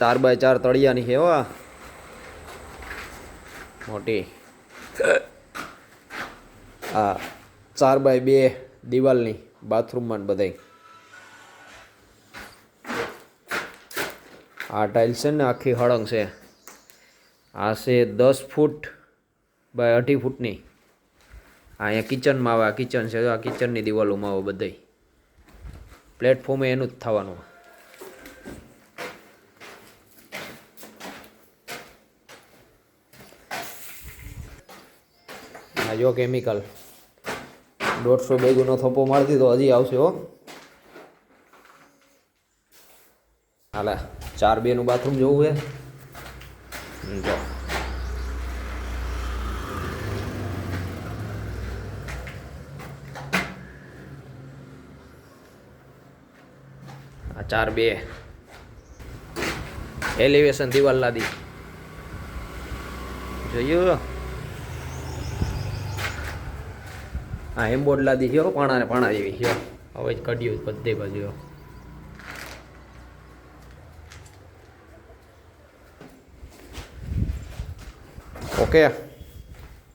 4x4 તળિયાની છે હો આ મોટી. આ 4x2 દિવાલની બાથરૂમમાં બધાય. આ ટાઇલ્સ છે ને આખી હળંગ છે. આ છે 10 ફૂટ બાય 2.5 ફૂટની. અહીંયા કિચનમાં આવે. આ કિચન છે. આ કિચનની દિવાલોમાં આવે બધાય. પ્લેટફોર્મ એનું જ થવાનું. આ જો કેમિકલ 150 બેગુનો થપ્પો મારી દીધો. હજી આવશે હો. હાલા 4x2 નું બાથરૂમ જોવું છે. જો આ 4x2 એલિવેશન દિવાલ લાદી જોયું. હા હેમબોર્ડ લાદી છે પાણા ને પાણા જેવી છે. હવે જ કાઢ્યું બધે બાજુ. ઓકે.